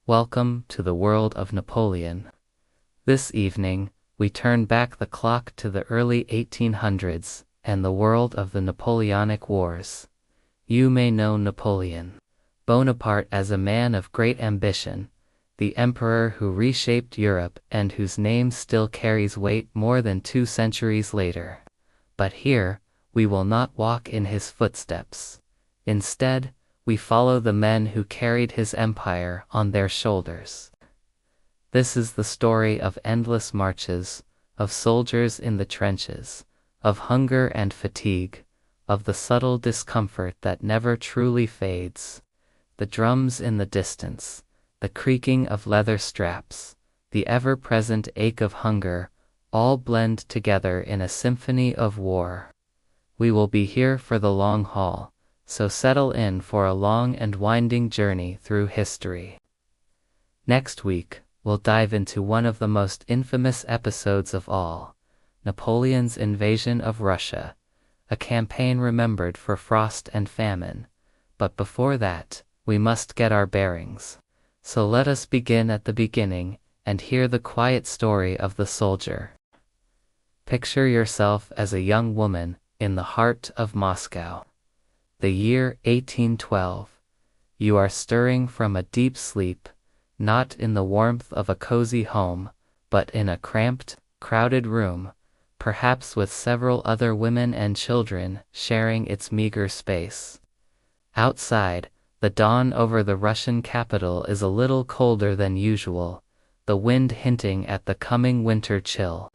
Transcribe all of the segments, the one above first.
Welcome to the world of Napoleon. This evening, we turn back the clock to the early 1800s and the world of the Napoleonic Wars. You may know Napoleon Bonaparte as a man of great ambition, the emperor who reshaped Europe and whose name still carries weight more than 2 centuries later. But here, we will not walk in his footsteps. Instead, we follow the men who carried his empire on their shoulders. This is the story of endless marches, of soldiers in the trenches, of hunger and fatigue, of the subtle discomfort that never truly fades. The drums in the distance, the creaking of leather straps, the ever-present ache of hunger, all blend together in a symphony of war. We will be here for the long haul, so settle in for a long and winding journey through history. Next week, we'll dive into one of the most infamous episodes of all, Napoleon's invasion of Russia, a campaign remembered for frost and famine. But before that, we must get our bearings. So let us begin at the beginning and hear the quiet story of the soldier. Picture yourself as a young woman in the heart of Moscow. The year 1812. You are stirring from a deep sleep, not in the warmth of a cozy home, but in a cramped, crowded room, perhaps with several other women and children sharing its meager space. Outside, the dawn over the Russian capital is a little colder than usual, the wind hinting at the coming winter chill.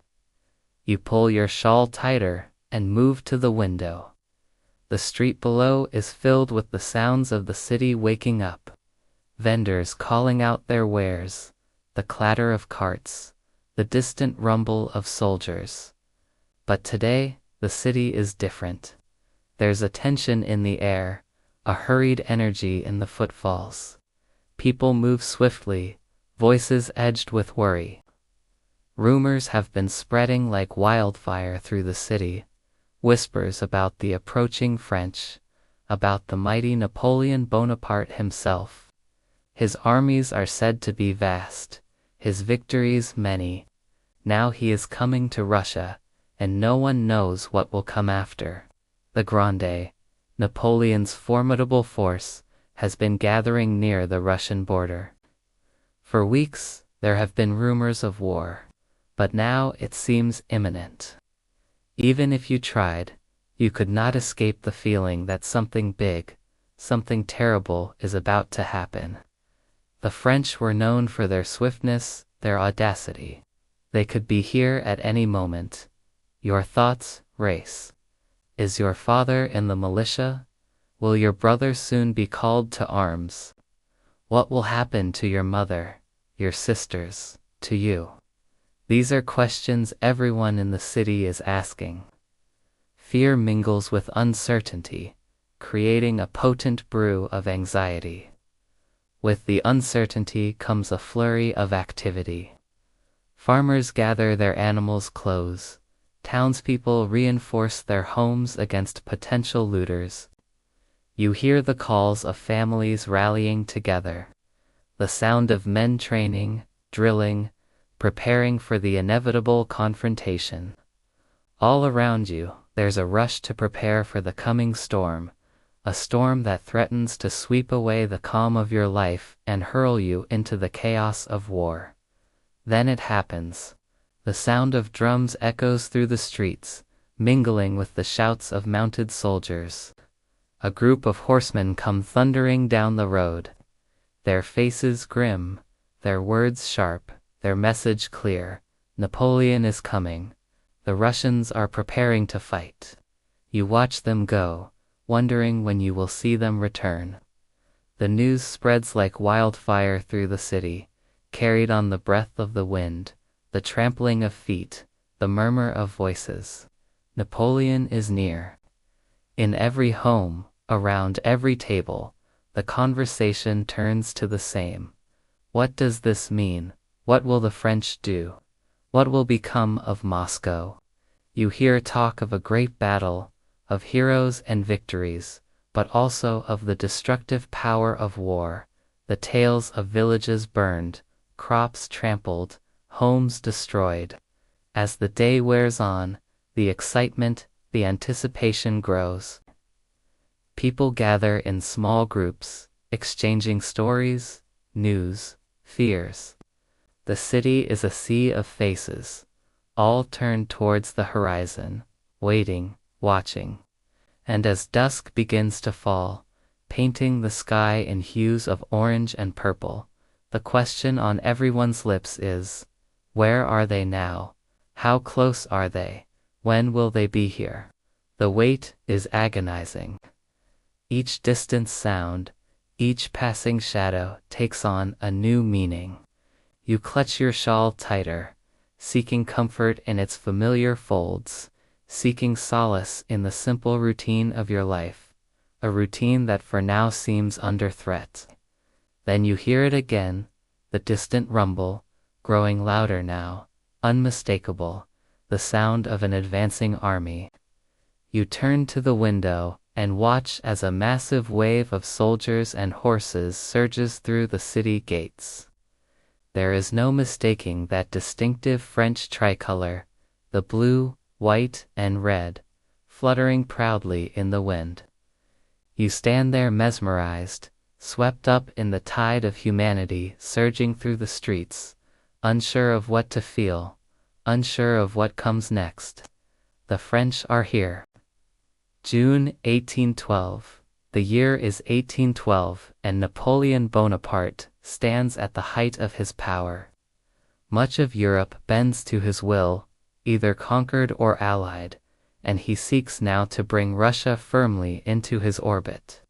You pull your shawl tighter and move to the window. The street below is filled with the sounds of the city waking up. Vendors calling out their wares, the clatter of carts, the distant rumble of soldiers. But today, the city is different. There's a tension in the air, a hurried energy in the footfalls. People move swiftly, voices edged with worry. Rumors have been spreading like wildfire through the city. Whispers about the approaching French, about the mighty Napoleon Bonaparte himself. His armies are said to be vast, his victories many. Now he is coming to Russia, and no one knows what will come after. The Grande, Napoleon's formidable force, has been gathering near the Russian border. For weeks, there have been rumors of war, but now it seems imminent. Even if you tried, you could not escape the feeling that something big, something terrible is about to happen. The French were known for their swiftness, their audacity. They could be here at any moment. Your thoughts race. Is your father in the militia? Will your brother soon be called to arms? What will happen to your mother, your sisters, to you? These are questions everyone in the city is asking. Fear mingles with uncertainty, creating a potent brew of anxiety. With the uncertainty comes a flurry of activity. Farmers gather their animals' clothes. Townspeople reinforce their homes against potential looters. You hear the calls of families rallying together. The sound of men training, drilling, preparing for the inevitable confrontation. All around you, there's a rush to prepare for the coming storm, a storm that threatens to sweep away the calm of your life and hurl you into the chaos of war. Then it happens. The sound of drums echoes through the streets, mingling with the shouts of mounted soldiers. A group of horsemen come thundering down the road. Their faces grim, their words sharp, their message clear. Napoleon is coming. The Russians are preparing to fight. You watch them go, wondering when you will see them return. The news spreads like wildfire through the city, carried on the breath of the wind, the trampling of feet, the murmur of voices. Napoleon is near. In every home, around every table, the conversation turns to the same. What does this mean? What will the French do? What will become of Moscow? You hear talk of a great battle, of heroes and victories, but also of the destructive power of war, the tales of villages burned, crops trampled, homes destroyed. As the day wears on, the excitement, the anticipation grows. People gather in small groups, exchanging stories, news, fears. The city is a sea of faces, all turned towards the horizon, waiting, watching. And as dusk begins to fall, painting the sky in hues of orange and purple, the question on everyone's lips is, where are they now? How close are they? When will they be here? The wait is agonizing. Each distant sound, each passing shadow takes on a new meaning. You clutch your shawl tighter, seeking comfort in its familiar folds, seeking solace in the simple routine of your life, a routine that for now seems under threat. Then you hear it again, the distant rumble, growing louder now, unmistakable, the sound of an advancing army. You turn to the window and watch as a massive wave of soldiers and horses surges through the city gates. There is no mistaking that distinctive French tricolor, the blue, white, and red, fluttering proudly in the wind. You stand there mesmerized, swept up in the tide of humanity surging through the streets, unsure of what to feel, unsure of what comes next. The French are here. June 1812. The year is 1812, and Napoleon Bonaparte stands at the height of his power. Much of Europe bends to his will, either conquered or allied, and he seeks now to bring Russia firmly into his orbit.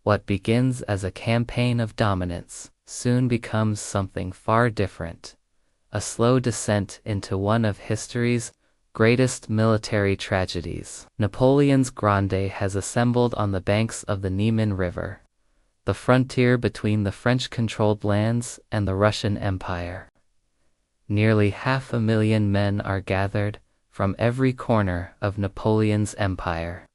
What begins as a campaign of dominance soon becomes something far different, a slow descent into one of history's greatest military tragedies. Napoleon's Grande has assembled on the banks of the Niemen River, the frontier between the French-controlled lands and the Russian Empire. Nearly 500,000 men are gathered from every corner of Napoleon's empire.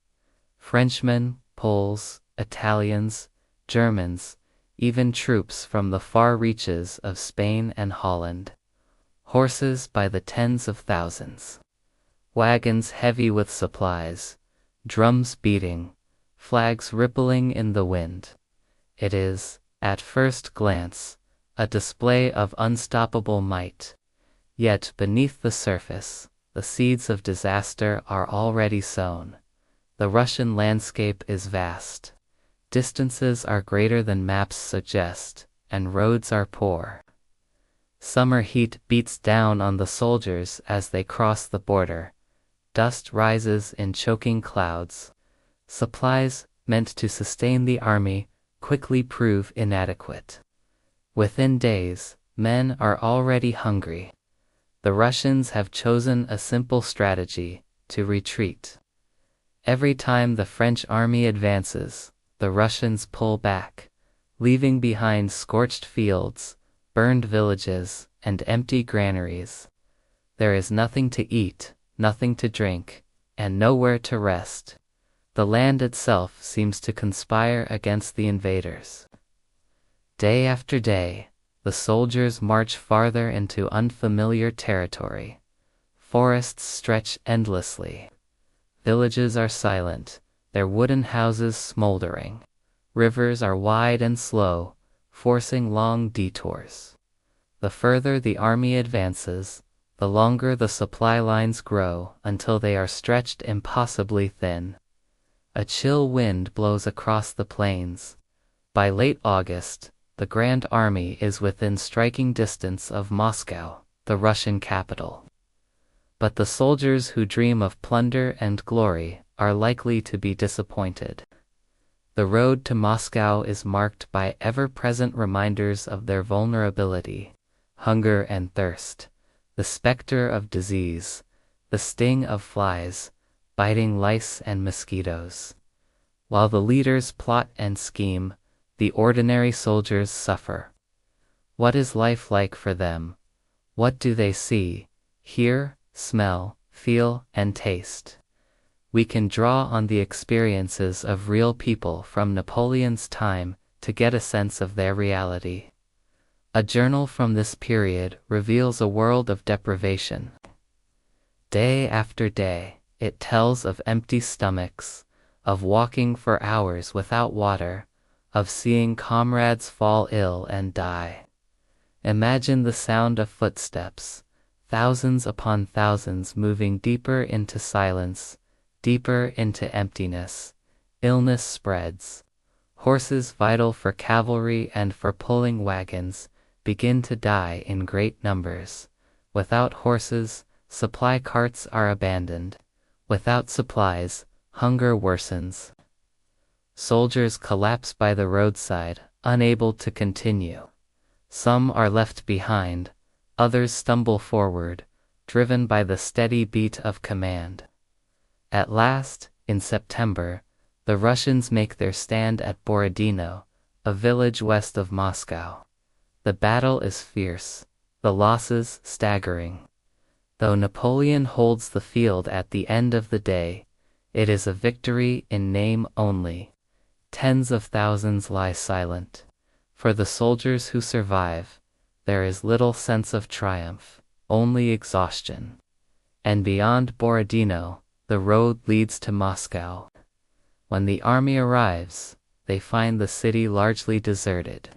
Frenchmen, Poles, Italians, Germans, even troops from the far reaches of Spain and Holland. Horses by the tens of thousands. Wagons heavy with supplies, drums beating, flags rippling in the wind. It is, at first glance, a display of unstoppable might. Yet beneath the surface, the seeds of disaster are already sown. The Russian landscape is vast. Distances are greater than maps suggest, and roads are poor. Summer heat beats down on the soldiers as they cross the border. Dust rises in choking clouds. Supplies, meant to sustain the army, quickly prove inadequate. Within days, men are already hungry. The Russians have chosen a simple strategy: to retreat. Every time the French army advances, the Russians pull back, leaving behind scorched fields, burned villages, and empty granaries. There is nothing to eat, nothing to drink, and nowhere to rest. The land itself seems to conspire against the invaders. Day after day, the soldiers march farther into unfamiliar territory. Forests stretch endlessly. Villages are silent, their wooden houses smoldering. Rivers are wide and slow, forcing long detours. The further the army advances, the longer the supply lines grow until they are stretched impossibly thin. A chill wind blows across the plains. By late August, the Grand Army is within striking distance of Moscow, the Russian capital. But the soldiers who dream of plunder and glory are likely to be disappointed. The road to Moscow is marked by ever-present reminders of their vulnerability, hunger and thirst, the specter of disease, the sting of flies, biting lice and mosquitoes. While the leaders plot and scheme, the ordinary soldiers suffer. What is life like for them? What do they see, hear, smell, feel, and taste? We can draw on the experiences of real people from Napoleon's time to get a sense of their reality. A journal from this period reveals a world of deprivation. Day after day, it tells of empty stomachs, of walking for hours without water, of seeing comrades fall ill and die. Imagine the sound of footsteps, thousands upon thousands moving deeper into silence, deeper into emptiness. Illness spreads. Horses vital for cavalry and for pulling wagons begin to die in great numbers. Without horses, supply carts are abandoned. Without supplies, hunger worsens. Soldiers collapse by the roadside, unable to continue. Some are left behind, others stumble forward, driven by the steady beat of command. At last, in September, the Russians make their stand at Borodino, a village west of Moscow. The battle is fierce, the losses staggering. Though Napoleon holds the field at the end of the day, it is a victory in name only. Tens of thousands lie silent. For the soldiers who survive, there is little sense of triumph, only exhaustion. And beyond Borodino, the road leads to Moscow. When the army arrives, they find the city largely deserted.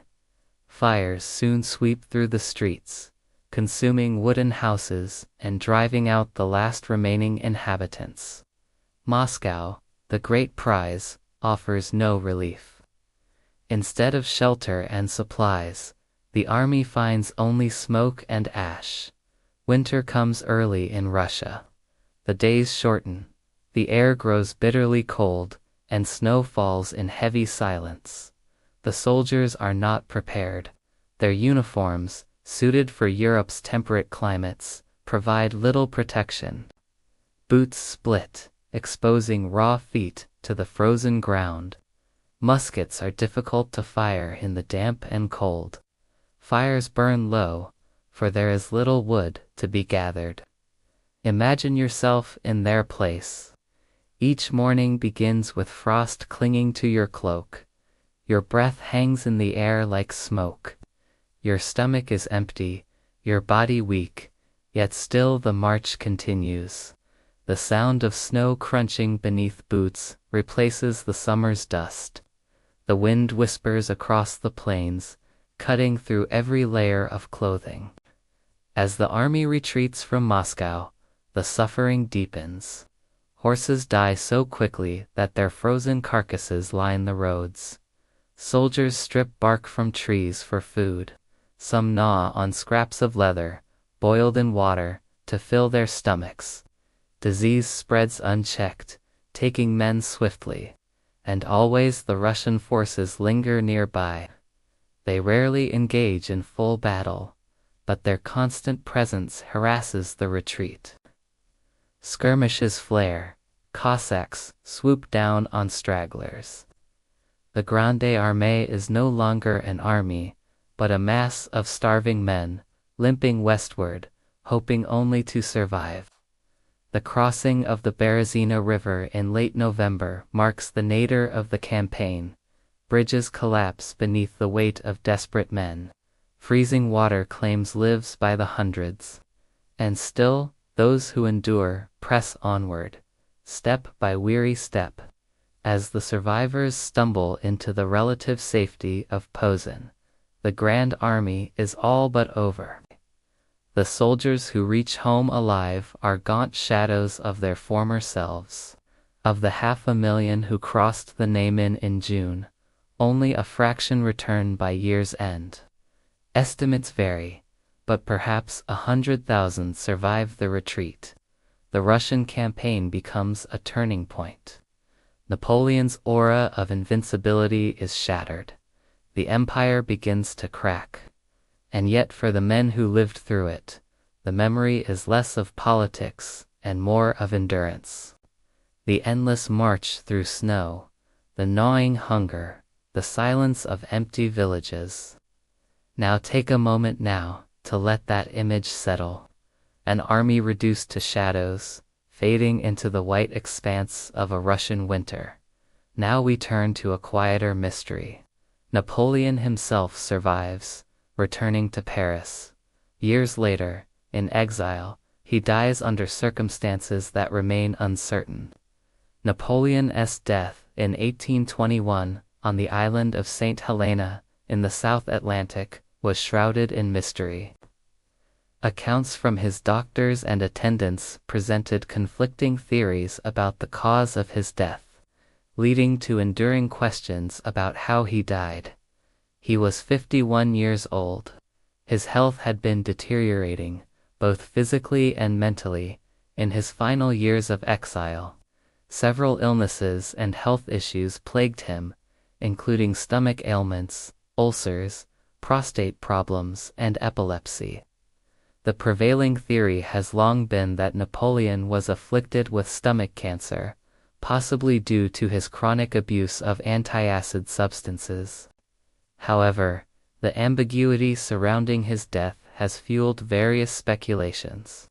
Fires soon sweep through the streets, consuming wooden houses and driving out the last remaining inhabitants. Moscow, the great prize, offers no relief. Instead of shelter and supplies, the army finds only smoke and ash. Winter comes early in Russia. The days shorten, the air grows bitterly cold, and snow falls in heavy silence. The soldiers are not prepared. Their uniforms, suited for Europe's temperate climates, provide little protection. Boots split, exposing raw feet to the frozen ground. Muskets are difficult to fire in the damp and cold. Fires burn low, for there is little wood to be gathered. Imagine yourself in their place. Each morning begins with frost clinging to your cloak. Your breath hangs in the air like smoke. Your stomach is empty, your body weak, yet still the march continues. The sound of snow crunching beneath boots replaces the summer's dust. The wind whispers across the plains, cutting through every layer of clothing. As the army retreats from Moscow, the suffering deepens. Horses die so quickly that their frozen carcasses line the roads. Soldiers strip bark from trees for food. Some gnaw on scraps of leather, boiled in water, to fill their stomachs. Disease spreads unchecked, taking men swiftly. And always the Russian forces linger nearby. They rarely engage in full battle, but their constant presence harasses the retreat. Skirmishes flare, Cossacks swoop down on stragglers. The Grande Armée is no longer an army, but a mass of starving men, limping westward, hoping only to survive. The crossing of the Berezina River in late November marks the nadir of the campaign. Bridges collapse beneath the weight of desperate men. Freezing water claims lives by the hundreds. And still, those who endure press onward, step by weary step. As the survivors stumble into the relative safety of Posen, the Grand Army is all but over. The soldiers who reach home alive are gaunt shadows of their former selves. Of the 500,000 who crossed the Neman in June, only a fraction return by year's end. Estimates vary, but perhaps 100,000 survive the retreat. The Russian campaign becomes a turning point. Napoleon's aura of invincibility is shattered. The empire begins to crack. And yet for the men who lived through it, the memory is less of politics and more of endurance. The endless march through snow, the gnawing hunger, the silence of empty villages. Now take a moment now to let that image settle. An army reduced to shadows, fading into the white expanse of a Russian winter. Now we turn to a quieter mystery. Napoleon himself survives, returning to Paris. Years later, in exile, he dies under circumstances that remain uncertain. Napoleon's death in 1821 on the island of St. Helena in the South Atlantic was shrouded in mystery. Accounts from his doctors and attendants presented conflicting theories about the cause of his death, leading to enduring questions about how he died. He was 51 years old. His health had been deteriorating, both physically and mentally, in his final years of exile. Several illnesses and health issues plagued him, including stomach ailments, ulcers, prostate problems, and epilepsy. The prevailing theory has long been that Napoleon was afflicted with stomach cancer, possibly due to his chronic abuse of antacid substances. However, the ambiguity surrounding his death has fueled various speculations.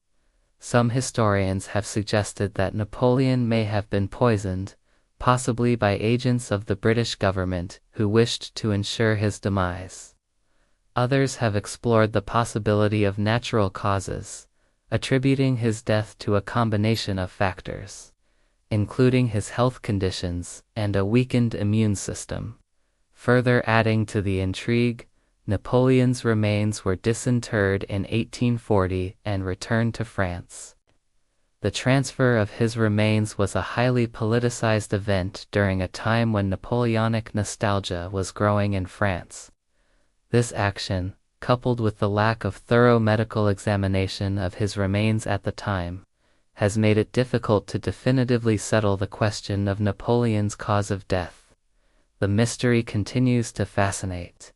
Some historians have suggested that Napoleon may have been poisoned, possibly by agents of the British government who wished to ensure his demise. Others have explored the possibility of natural causes, attributing his death to a combination of factors, including his health conditions and a weakened immune system. Further adding to the intrigue, Napoleon's remains were disinterred in 1840 and returned to France. The transfer of his remains was a highly politicized event during a time when Napoleonic nostalgia was growing in France. This action, coupled with the lack of thorough medical examination of his remains at the time, has made it difficult to definitively settle the question of Napoleon's cause of death. The mystery continues to fascinate,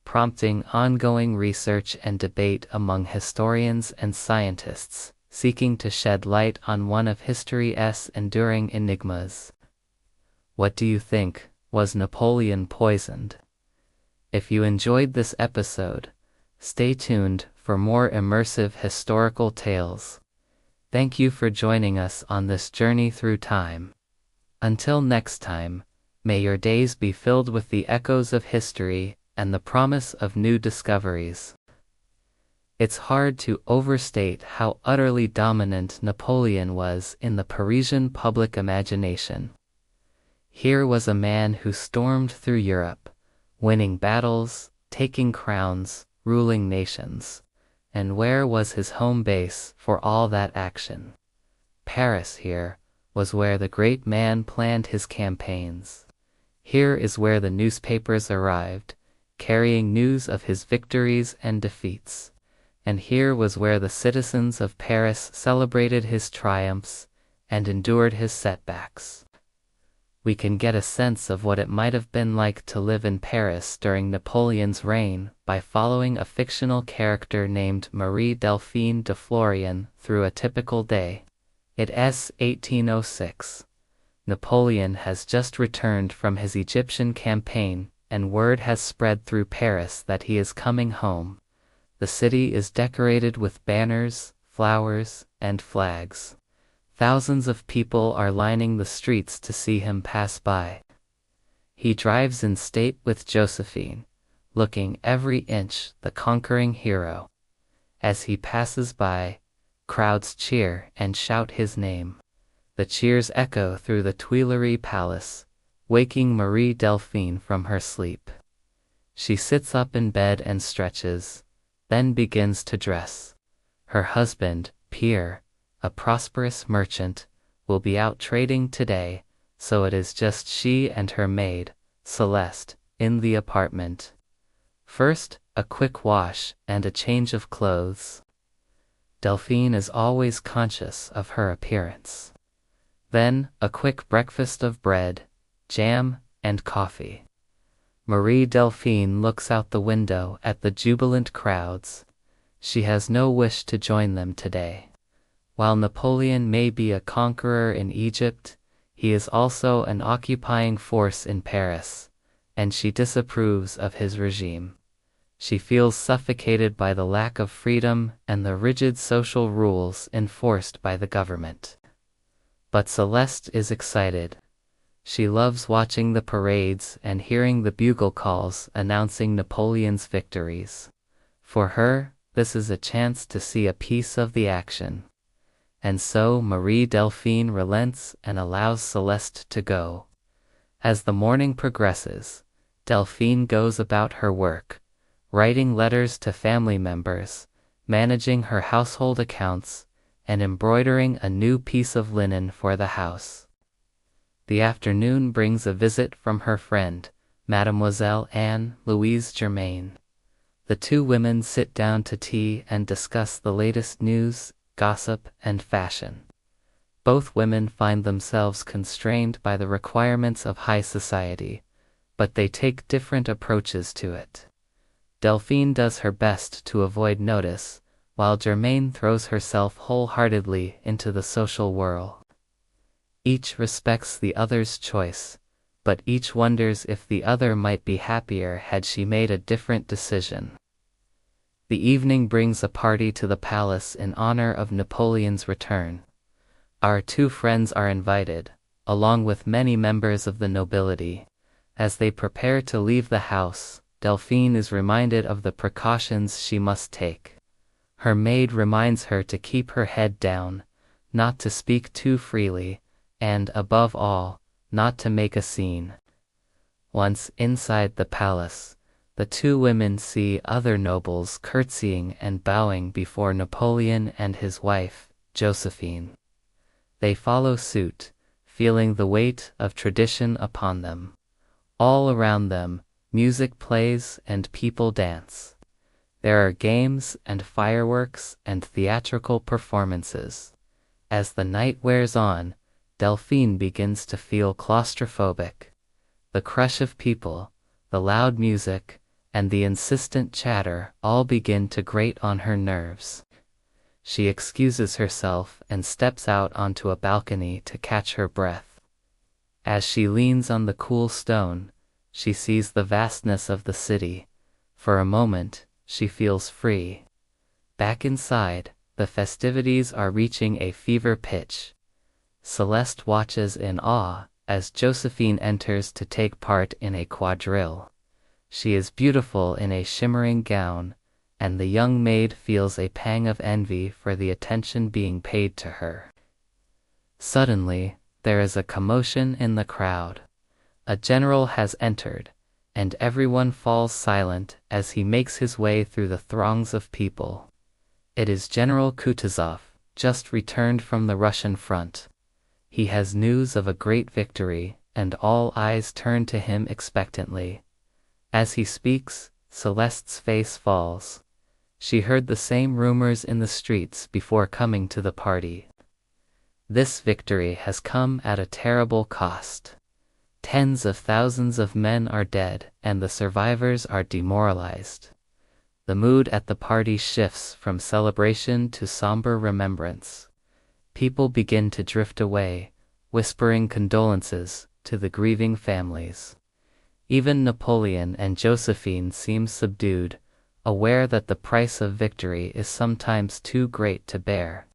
prompting ongoing research and debate among historians and scientists, seeking to shed light on one of history's enduring enigmas. What do you think? Was Napoleon poisoned? If you enjoyed this episode, stay tuned for more immersive historical tales. Thank you for joining us on this journey through time. Until next time, may your days be filled with the echoes of history and the promise of new discoveries. It's hard to overstate how utterly dominant Napoleon was in the Parisian public imagination. Here was a man who stormed through Europe, winning battles, taking crowns, ruling nations. And where was his home base for all that action? Paris here was where the great man planned his campaigns. Here is where the newspapers arrived, carrying news of his victories and defeats. And here was where the citizens of Paris celebrated his triumphs and endured his setbacks. We can get a sense of what it might have been like to live in Paris during Napoleon's reign by following a fictional character named Marie Delphine de Florian through a typical day. It's 1806. Napoleon has just returned from his Egyptian campaign, and word has spread through Paris that he is coming home. The city is decorated with banners, flowers, and flags. Thousands of people are lining the streets to see him pass by. He drives in state with Josephine, looking every inch the conquering hero. As he passes by, crowds cheer and shout his name. The cheers echo through the Tuileries Palace, waking Marie Delphine from her sleep. She sits up in bed and stretches, then begins to dress. Her husband, Pierre, a prosperous merchant, will be out trading today, so it is just she and her maid, Celeste, in the apartment. First, a quick wash and a change of clothes. Delphine is always conscious of her appearance. Then, a quick breakfast of bread, jam, and coffee. Marie Delphine looks out the window at the jubilant crowds. She has no wish to join them today. While Napoleon may be a conqueror in Egypt, he is also an occupying force in Paris, and she disapproves of his regime. She feels suffocated by the lack of freedom and the rigid social rules enforced by the government. But Celeste is excited. She loves watching the parades and hearing the bugle calls announcing Napoleon's victories. For her, this is a chance to see a piece of the action. And so Marie Delphine relents and allows Celeste to go. As the morning progresses, Delphine goes about her work, writing letters to family members, managing her household accounts, and embroidering a new piece of linen for the house. The afternoon brings a visit from her friend, Mademoiselle Anne Louise Germain. The two women sit down to tea and discuss the latest news, gossip, and fashion. Both women find themselves constrained by the requirements of high society, but they take different approaches to it. Delphine does her best to avoid notice, while Germaine throws herself wholeheartedly into the social whirl. Each respects the other's choice, but each wonders if the other might be happier had she made a different decision. The evening brings a party to the palace in honor of Napoleon's return. Our two friends are invited, along with many members of the nobility. As they prepare to leave the house, Delphine is reminded of the precautions she must take. Her maid reminds her to keep her head down, not to speak too freely, and, above all, not to make a scene. Once inside the palace, the two women see other nobles curtsying and bowing before Napoleon and his wife, Josephine. They follow suit, feeling the weight of tradition upon them. All around them, music plays and people dance. There are games and fireworks and theatrical performances. As the night wears on, Delphine begins to feel claustrophobic. The crush of people, the loud music, and the insistent chatter all begin to grate on her nerves. She excuses herself and steps out onto a balcony to catch her breath. As she leans on the cool stone, she sees the vastness of the city. For a moment, she feels free. Back inside, the festivities are reaching a fever pitch. Celeste watches in awe as Josephine enters to take part in a quadrille. She is beautiful in a shimmering gown, and the young maid feels a pang of envy for the attention being paid to her. Suddenly, there is a commotion in the crowd. A general has entered, and everyone falls silent as he makes his way through the throngs of people. It is General Kutuzov, just returned from the Russian front. He has news of a great victory, and all eyes turn to him expectantly. As he speaks, Celeste's face falls. She heard the same rumors in the streets before coming to the party. This victory has come at a terrible cost. Tens of thousands of men are dead, and the survivors are demoralized. The mood at the party shifts from celebration to somber remembrance. People begin to drift away, whispering condolences to the grieving families. Even Napoleon and Josephine seem subdued, aware that the price of victory is sometimes too great to bear.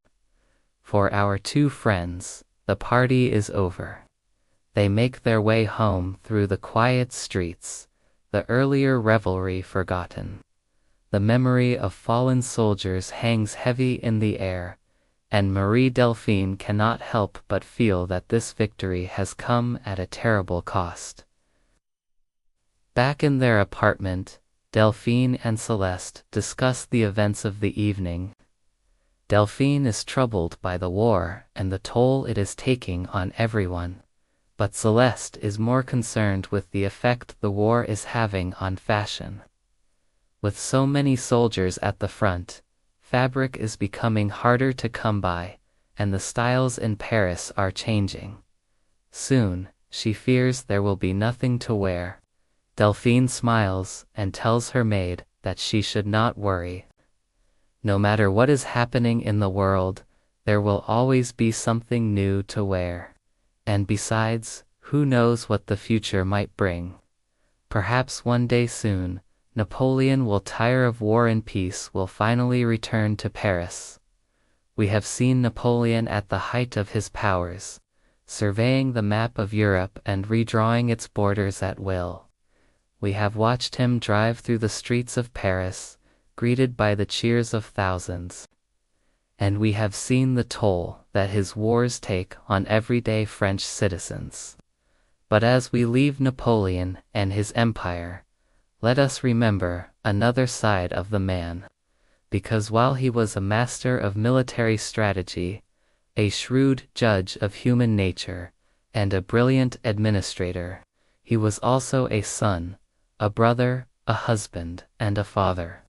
For our two friends, the party is over. They make their way home through the quiet streets, the earlier revelry forgotten. The memory of fallen soldiers hangs heavy in the air, and Marie Delphine cannot help but feel that this victory has come at a terrible cost. Back in their apartment, Delphine and Celeste discuss the events of the evening. Delphine is troubled by the war and the toll it is taking on everyone, but Celeste is more concerned with the effect the war is having on fashion. With so many soldiers at the front, fabric is becoming harder to come by, and the styles in Paris are changing. Soon, she fears there will be nothing to wear. Delphine smiles and tells her maid that she should not worry. No matter what is happening in the world, there will always be something new to wear. And besides, who knows what the future might bring? Perhaps one day soon, Napoleon will tire of war and peace will finally return to Paris. We have seen Napoleon at the height of his powers. surveying the map of Europe and redrawing its borders at will. We have watched him drive through the streets of Paris, greeted by the cheers of thousands. And we have seen the toll that his wars take on everyday French citizens. But as we leave Napoleon and his empire, let us remember another side of the man. Because while he was a master of military strategy, a shrewd judge of human nature, and a brilliant administrator, he was also a son, a brother, a husband, and a father.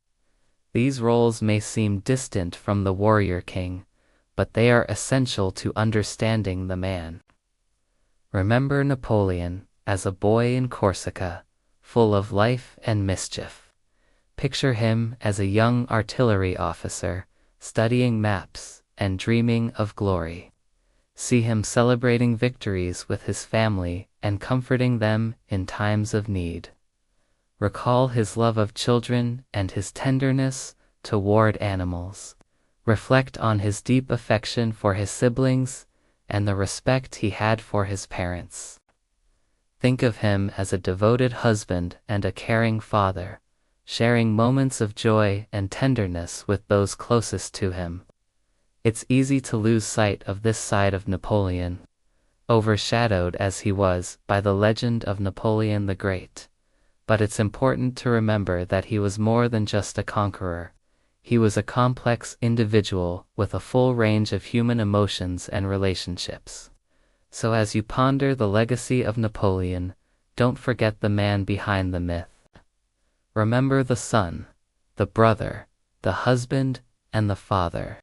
These roles may seem distant from the warrior king, but they are essential to understanding the man. Remember Napoleon as a boy in Corsica, full of life and mischief. Picture him as a young artillery officer, studying maps and dreaming of glory. See him celebrating victories with his family and comforting them in times of need. Recall his love of children and his tenderness toward animals. Reflect on his deep affection for his siblings and the respect he had for his parents. Think of him as a devoted husband and a caring father, sharing moments of joy and tenderness with those closest to him. It's easy to lose sight of this side of Napoleon, overshadowed as he was by the legend of Napoleon the Great. But it's important to remember that he was more than just a conqueror. He was a complex individual with a full range of human emotions and relationships. So as you ponder the legacy of Napoleon, don't forget the man behind the myth. Remember the son, the brother, the husband, and the father.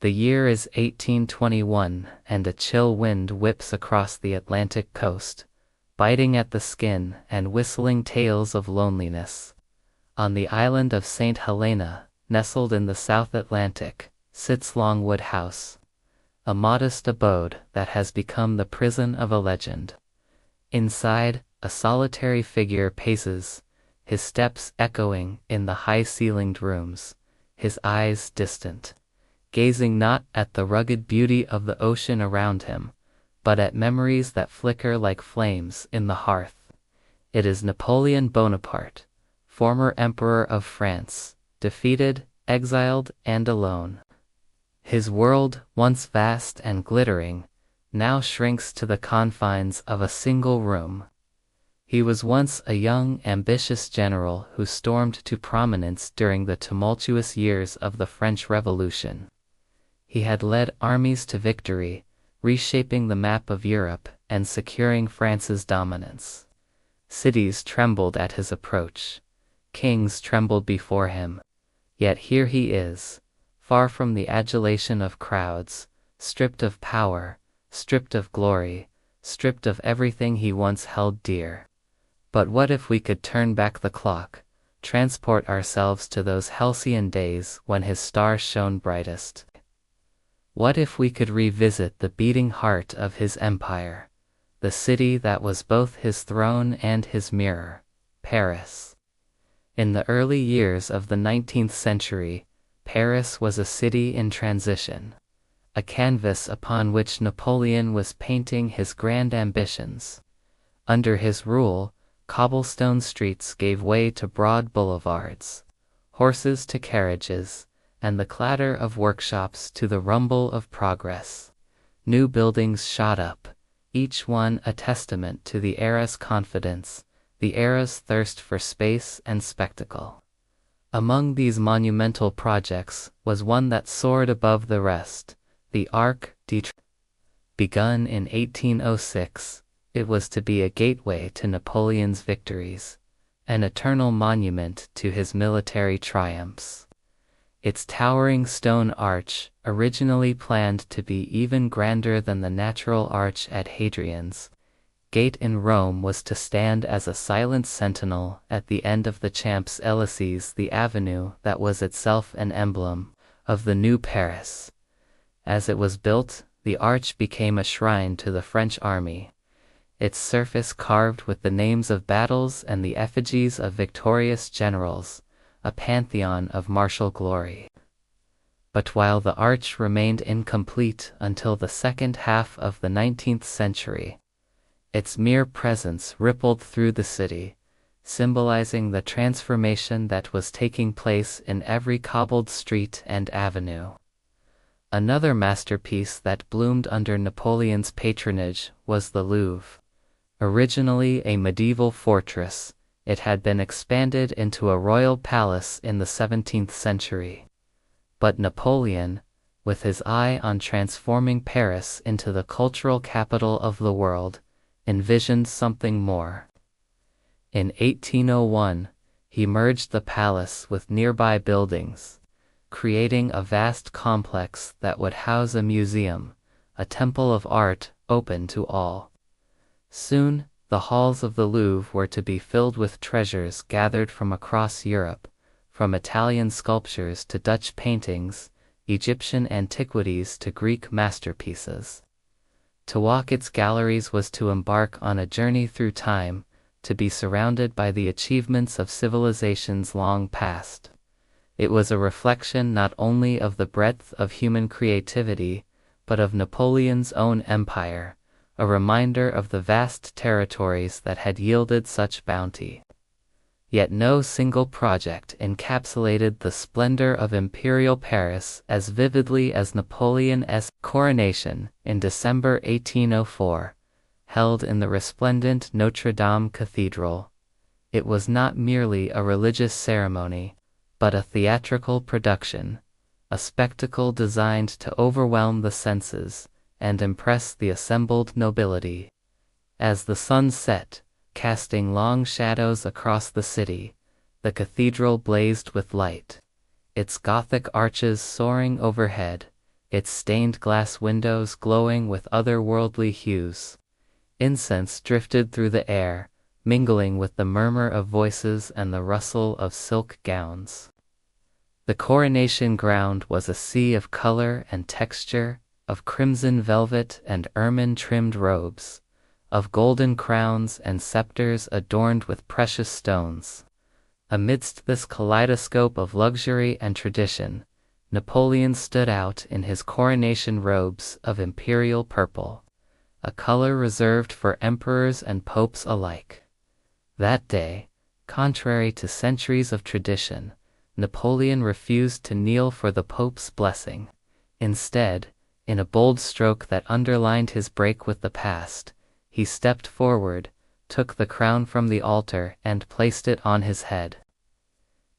The year is 1821, and a chill wind whips across the Atlantic coast, biting at the skin and whistling tales of loneliness. On the island of St. Helena, nestled in the South Atlantic, sits Longwood House, a modest abode that has become the prison of a legend. Inside, a solitary figure paces, his steps echoing in the high-ceilinged rooms, his eyes distant, gazing not at the rugged beauty of the ocean around him, but at memories that flicker like flames in the hearth. It is Napoleon Bonaparte, former Emperor of France, defeated, exiled, and alone. His world, once vast and glittering, now shrinks to the confines of a single room. He was once a young, ambitious general who stormed to prominence during the tumultuous years of the French Revolution. He had led armies to victory, reshaping the map of Europe and securing France's dominance. Cities trembled at his approach. Kings trembled before him. Yet here he is, far from the adulation of crowds, stripped of power, stripped of glory, stripped of everything he once held dear. But what if we could turn back the clock, transport ourselves to those halcyon days when his star shone brightest? What if we could revisit the beating heart of his empire, the city that was both his throne and his mirror, Paris? In the early years of the 19th century, Paris was a city in transition, a canvas upon which Napoleon was painting his grand ambitions. Under his rule, cobblestone streets gave way to broad boulevards, horses to carriages, and the clatter of workshops to the rumble of progress. New buildings shot up, each one a testament to the era's confidence, the era's thirst for space and spectacle. Among these monumental projects was one that soared above the rest, the Arc de Triomphe. Begun in 1806, it was to be a gateway to Napoleon's victories, an eternal monument to his military triumphs. Its towering stone arch, originally planned to be even grander than the natural arch at Hadrian's Gate in Rome, was to stand as a silent sentinel at the end of the Champs-Élysées, the avenue that was itself an emblem of the new Paris. As it was built, the arch became a shrine to the French army, its surface carved with the names of battles and the effigies of victorious generals, a pantheon of martial glory. But while the arch remained incomplete until the second half of the 19th century, its mere presence rippled through the city, symbolizing the transformation that was taking place in every cobbled street and avenue. Another masterpiece that bloomed under Napoleon's patronage was the Louvre. Originally a medieval fortress, it had been expanded into a royal palace in the 17th century. But Napoleon, with his eye on transforming Paris into the cultural capital of the world, envisioned something more. In 1801, he merged the palace with nearby buildings, creating a vast complex that would house a museum, a temple of art open to all. Soon, the halls of the Louvre were to be filled with treasures gathered from across Europe, from Italian sculptures to Dutch paintings, Egyptian antiquities to Greek masterpieces. To walk its galleries was to embark on a journey through time, to be surrounded by the achievements of civilizations long past. It was a reflection not only of the breadth of human creativity, but of Napoleon's own empire, a reminder of the vast territories that had yielded such bounty. Yet no single project encapsulated the splendor of imperial Paris as vividly as Napoleon's coronation in December 1804, held in the resplendent Notre Dame Cathedral. It was not merely a religious ceremony, but a theatrical production, a spectacle designed to overwhelm the senses and impress the assembled nobility. As the sun set, casting long shadows across the city, the cathedral blazed with light, its Gothic arches soaring overhead, its stained glass windows glowing with otherworldly hues. Incense drifted through the air, mingling with the murmur of voices and the rustle of silk gowns. The coronation ground was a sea of color and texture, of crimson velvet and ermine-trimmed robes, of golden crowns and scepters adorned with precious stones. Amidst this kaleidoscope of luxury and tradition, Napoleon stood out in his coronation robes of imperial purple, a color reserved for emperors and popes alike. That day, contrary to centuries of tradition, Napoleon refused to kneel for the Pope's blessing. Instead, in a bold stroke that underlined his break with the past, he stepped forward, took the crown from the altar and placed it on his head.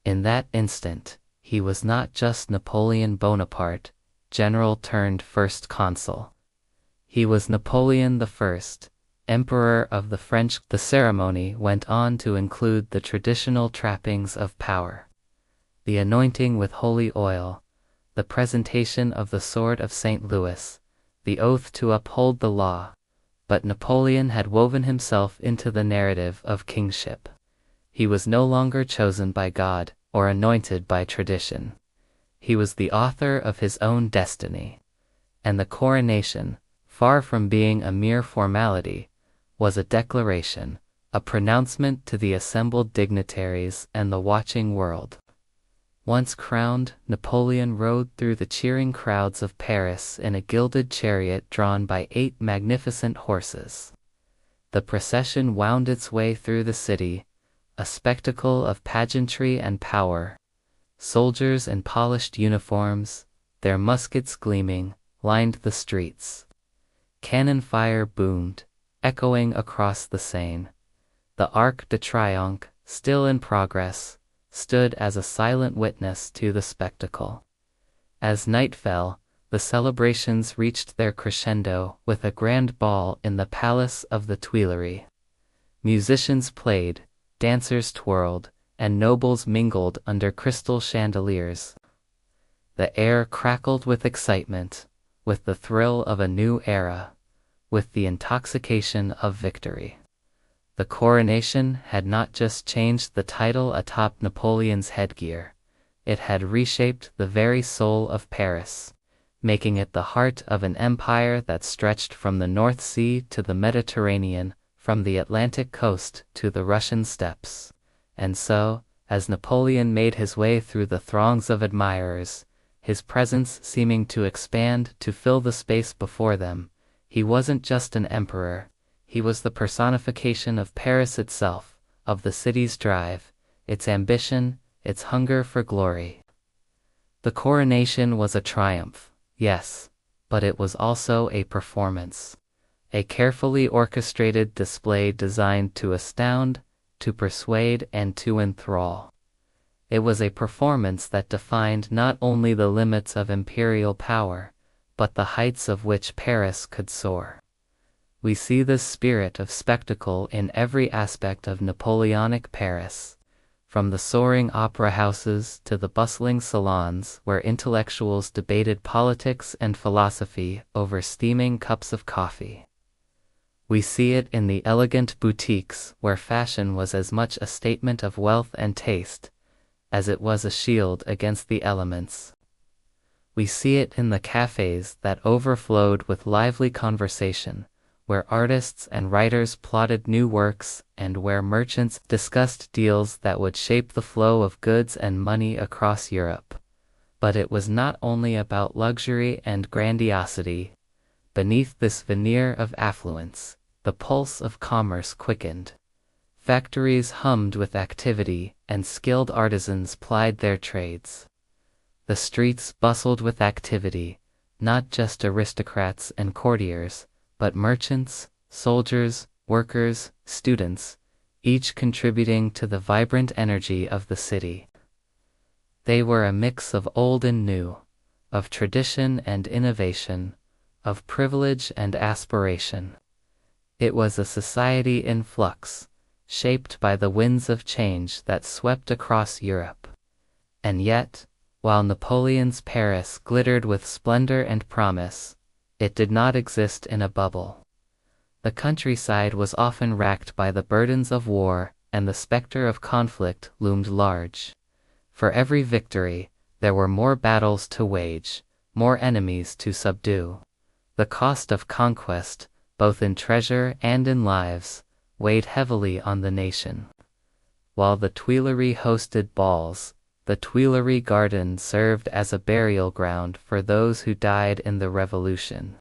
In that instant, he was not just Napoleon Bonaparte, general turned first consul. He was Napoleon I, Emperor of the French. The ceremony went on to include the traditional trappings of power. The anointing with holy oil, the presentation of the sword of St. Louis, the oath to uphold the law. But Napoleon had woven himself into the narrative of kingship. He was no longer chosen by God or anointed by tradition. He was the author of his own destiny. And the coronation, far from being a mere formality, was a declaration, a pronouncement to the assembled dignitaries and the watching world. Once crowned, Napoleon rode through the cheering crowds of Paris in a gilded chariot drawn by 8 magnificent horses. The procession wound its way through the city, a spectacle of pageantry and power. Soldiers in polished uniforms, their muskets gleaming, lined the streets. Cannon fire boomed, echoing across the Seine. The Arc de Triomphe, still in progress, stood as a silent witness to the spectacle. As night fell, the celebrations reached their crescendo with a grand ball in the Palace of the Tuileries. Musicians played, dancers twirled, and nobles mingled under crystal chandeliers. The air crackled with excitement, with the thrill of a new era, with the intoxication of victory. The coronation had not just changed the title atop Napoleon's headgear, it had reshaped the very soul of Paris, making it the heart of an empire that stretched from the North Sea to the Mediterranean, from the Atlantic coast to the Russian steppes. And so, as Napoleon made his way through the throngs of admirers, his presence seeming to expand to fill the space before them. He wasn't just an emperor, he was the personification of Paris itself, of the city's drive, its ambition, its hunger for glory. The coronation was a triumph, yes, but it was also a performance. A carefully orchestrated display designed to astound, to persuade, and to enthrall. It was a performance that defined not only the limits of imperial power, but the heights of which Paris could soar. We see this spirit of spectacle in every aspect of Napoleonic Paris, from the soaring opera houses to the bustling salons where intellectuals debated politics and philosophy over steaming cups of coffee. We see it in the elegant boutiques where fashion was as much a statement of wealth and taste as it was a shield against the elements. We see it in the cafes that overflowed with lively conversation, where artists and writers plotted new works and where merchants discussed deals that would shape the flow of goods and money across Europe. But it was not only about luxury and grandiosity. Beneath this veneer of affluence, the pulse of commerce quickened. Factories hummed with activity, and skilled artisans plied their trades. The streets bustled with activity, not just aristocrats and courtiers, but merchants, soldiers, workers, students, each contributing to the vibrant energy of the city. They were a mix of old and new, of tradition and innovation, of privilege and aspiration. It was a society in flux, shaped by the winds of change that swept across Europe. And yet, while Napoleon's Paris glittered with splendor and promise, it did not exist in a bubble. The countryside was often racked by the burdens of war, and the specter of conflict loomed large. For every victory, there were more battles to wage, more enemies to subdue. The cost of conquest, both in treasure and in lives, weighed heavily on the nation. While the Tuileries hosted balls, the Tuileries Garden served as a burial ground for those who died in the Revolution.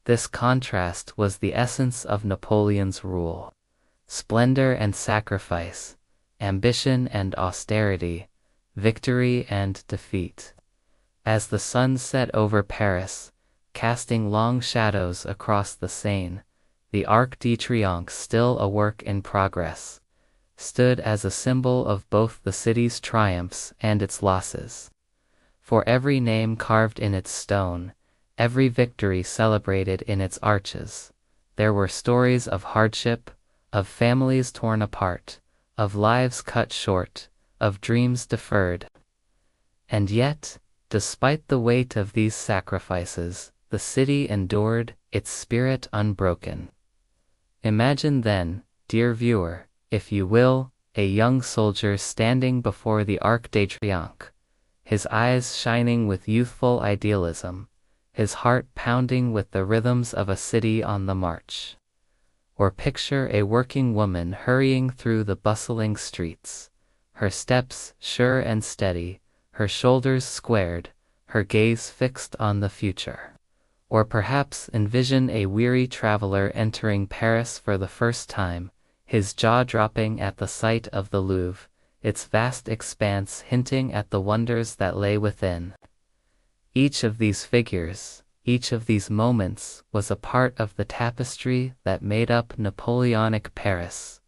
This contrast was the essence of Napoleon's rule. Splendor and sacrifice, ambition and austerity, victory and defeat. As the sun set over Paris, casting long shadows across the Seine, the Arc de Triomphe, still a work in progress, stood as a symbol of both the city's triumphs and its losses. For every name carved in its stone, every victory celebrated in its arches, there were stories of hardship, of families torn apart, of lives cut short, of dreams deferred. And yet, despite the weight of these sacrifices, the city endured, its spirit unbroken. Imagine then, dear viewer, if you will, a young soldier standing before the Arc de Triomphe, his eyes shining with youthful idealism, his heart pounding with the rhythms of a city on the march. Or picture a working woman hurrying through the bustling streets, her steps sure and steady, her shoulders squared, her gaze fixed on the future. Or perhaps envision a weary traveler entering Paris for the first time, his jaw dropping at the sight of the Louvre, its vast expanse hinting at the wonders that lay within. Each of these figures, each of these moments was a part of the tapestry that made up Napoleonic Paris,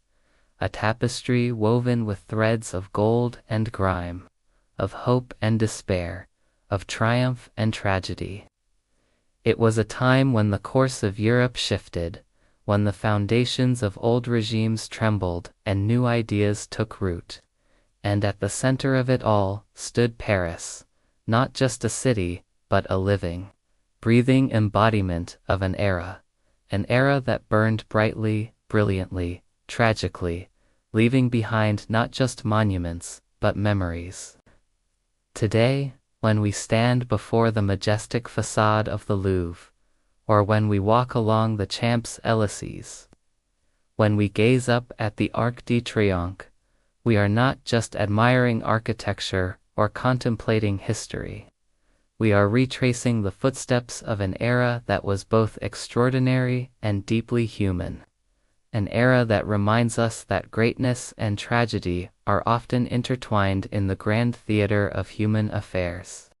a tapestry woven with threads of gold and grime, of hope and despair, of triumph and tragedy. It was a time when the course of Europe shifted, when the foundations of old regimes trembled and new ideas took root. And at the center of it all stood Paris, not just a city, but a living, breathing embodiment of an era that burned brightly, brilliantly, tragically, leaving behind not just monuments, but memories. Today, when we stand before the majestic facade of the Louvre, or when we walk along the Champs-Élysées, when we gaze up at the Arc de Triomphe, we are not just admiring architecture or contemplating history. We are retracing the footsteps of an era that was both extraordinary and deeply human. An era that reminds us that greatness and tragedy are often intertwined in the grand theater of human affairs.